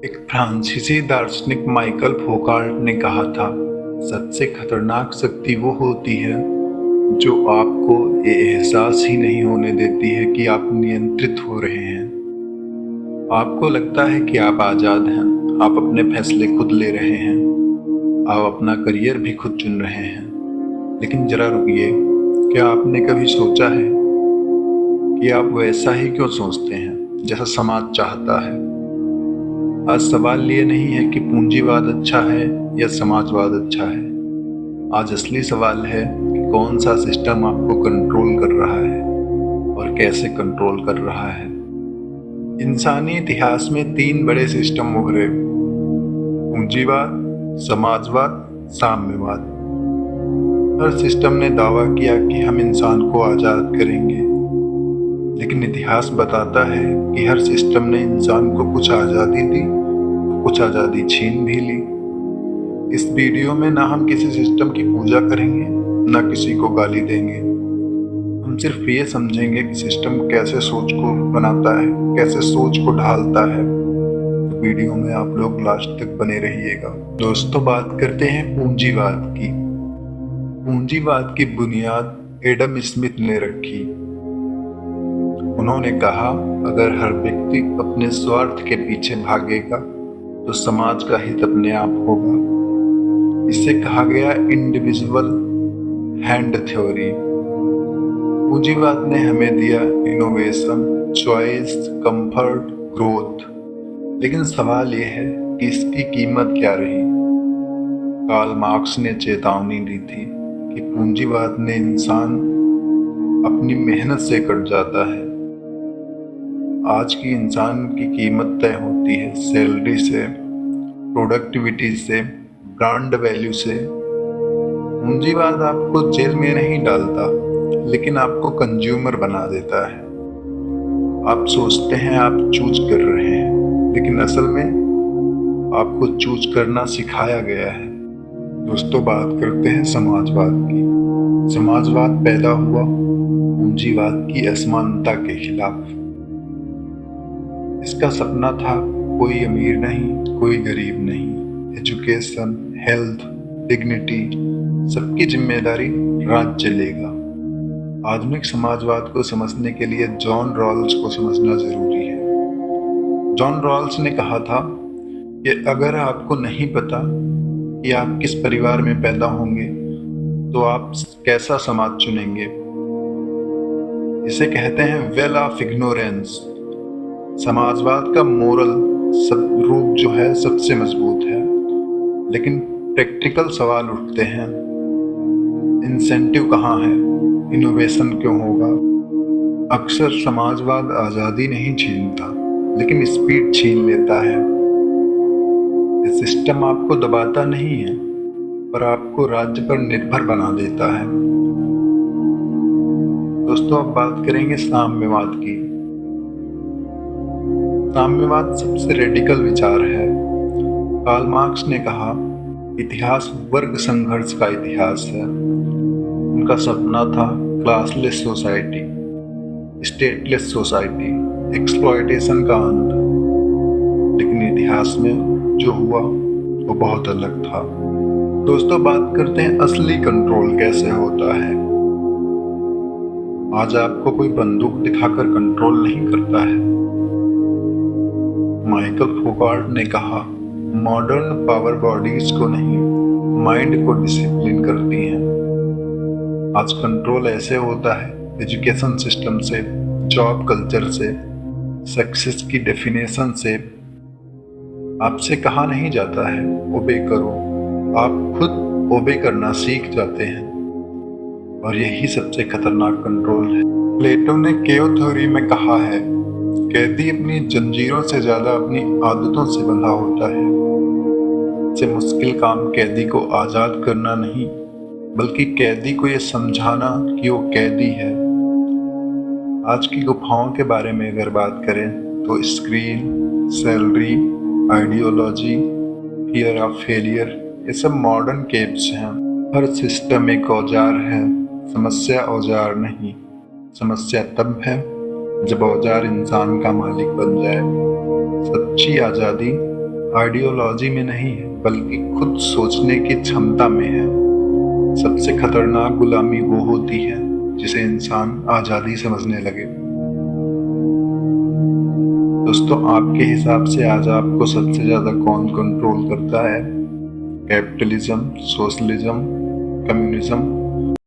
एक फ्रांसीसी दार्शनिक माइकल फोकार्ट ने कहा था, सबसे खतरनाक शक्ति वो होती है जो आपको ये एहसास ही नहीं होने देती है कि आप नियंत्रित हो रहे हैं। आपको लगता है कि आप आज़ाद हैं, आप अपने फैसले खुद ले रहे हैं, आप अपना करियर भी खुद चुन रहे हैं। लेकिन जरा रुकिए, क्या आपने कभी सोचा है कि आप वैसा ही क्यों सोचते हैं जैसा समाज चाहता है? आज सवाल ये नहीं है कि पूंजीवाद अच्छा है या समाजवाद अच्छा है। आज असली सवाल है कि कौन सा सिस्टम आपको कंट्रोल कर रहा है और कैसे कंट्रोल कर रहा है। इंसानी इतिहास में 3 बड़े सिस्टम उभरे: पूंजीवाद, समाजवाद, साम्यवाद। हर सिस्टम ने दावा किया कि हम इंसान को आज़ाद करेंगे, लेकिन इतिहास बताता है कि हर सिस्टम ने इंसान को कुछ आज़ादी दी, कुछ आज़ादी छीन भी ली। इस वीडियो में ना हम किसी सिस्टम की पूजा करेंगे, ना किसी को गाली देंगे। हम सिर्फ ये समझेंगे कि सिस्टम कैसे सोच को बनाता है, कैसे सोच को ढालता है। तो वीडियो में आप लोग लास्ट तक बने रहिएगा। दोस्तों, बात करते हैं पूंजीवाद की। पूंजीवाद की बुनियाद एडम स्मिथ ने रखी। उन्होंने कहा, अगर हर व्यक्ति अपने स्वार्थ के पीछे भागेगा तो समाज का हित अपने आप होगा। इसे कहा गया इंडिविजुअल हैंड थ्योरी। पूंजीवाद ने हमें दिया इनोवेशन, चॉइस, कंफर्ट, ग्रोथ। लेकिन सवाल यह है कि इसकी कीमत क्या रही। कार्ल मार्क्स ने चेतावनी दी थी कि पूंजीवाद ने इंसान अपनी मेहनत से कट जाता है। आज की इंसान की कीमत तय होती है सैलरी से, प्रोडक्टिविटी से, ब्रांड वैल्यू से। पूंजीवाद आपको जेल में नहीं डालता, लेकिन आपको कंज्यूमर बना देता है। आप सोचते हैं आप चूज कर रहे हैं, लेकिन असल में आपको चूज करना सिखाया गया है। दोस्तों, बात करते हैं समाजवाद की। समाजवाद पैदा हुआ पूंजीवाद की असमानता के खिलाफ। इसका सपना था, कोई अमीर नहीं, कोई गरीब नहीं, एजुकेशन, हेल्थ, डिग्निटी, सबकी जिम्मेदारी राज्य लेगा। आधुनिक समाजवाद को समझने के लिए जॉन रॉल्स को समझना जरूरी है। जॉन रॉल्स ने कहा था कि अगर आपको नहीं पता कि आप किस परिवार में पैदा होंगे, तो आप कैसा समाज चुनेंगे। इसे कहते हैं वेल ऑफ इग्नोरेंस। समाजवाद का मोरल सब रूप जो है सबसे मजबूत है, लेकिन प्रैक्टिकल सवाल उठते हैं। इंसेंटिव कहाँ है? इनोवेशन क्यों होगा? अक्सर समाजवाद आज़ादी नहीं छीनता, लेकिन स्पीड छीन लेता है। ये सिस्टम आपको दबाता नहीं है, पर आपको राज्य पर निर्भर बना देता है। दोस्तों, अब बात करेंगे साम्यवाद की। साम्यवाद सबसे रेडिकल विचार है। कार्ल मार्क्स ने कहा, इतिहास वर्ग संघर्ष का इतिहास है। उनका सपना था classless society, stateless society, exploitation का अंत। लेकिन इतिहास में जो हुआ वो बहुत अलग था। दोस्तों, बात करते हैं असली कंट्रोल कैसे होता है। आज आपको कोई बंदूक दिखाकर कंट्रोल नहीं करता है। माइकल फोकार्ट ने कहा, मॉडर्न पावर बॉडीज को नहीं, माइंड को डिसिप्लिन करती हैं। आज कंट्रोल ऐसे होता है एजुकेशन सिस्टम से, जॉब कल्चर से, सक्सेस की डेफिनेशन से। आपसे कहा नहीं जाता है ओबे करो, आप खुद ओबे करना सीख जाते हैं। और यही सबसे खतरनाक कंट्रोल है। प्लेटो ने केओ थ्योरी में कहा है, कैदी अपनी जंजीरों से ज्यादा अपनी आदतों से बंधा होता है। सबसे मुश्किल काम कैदी को आजाद करना नहीं, बल्कि कैदी को यह समझाना कि वो कैदी है। आज की गुफाओं के बारे में अगर बात करें तो screen, salary, ideology, fear of failure, ये सब मॉडर्न केव्स हैं। हर सिस्टम एक औजार है, समस्या औजार नहीं। समस्या तब है जब औजार इंसान का मालिक बन जाए। सच्ची आज़ादी आइडियोलॉजी में नहीं है, बल्कि खुद सोचने की क्षमता में है। सबसे खतरनाक गुलामी वो होती है जिसे इंसान आज़ादी समझने लगे। दोस्तों, आपके हिसाब से आज आपको सबसे ज़्यादा कौन कंट्रोल करता है? Capitalism, socialism, communism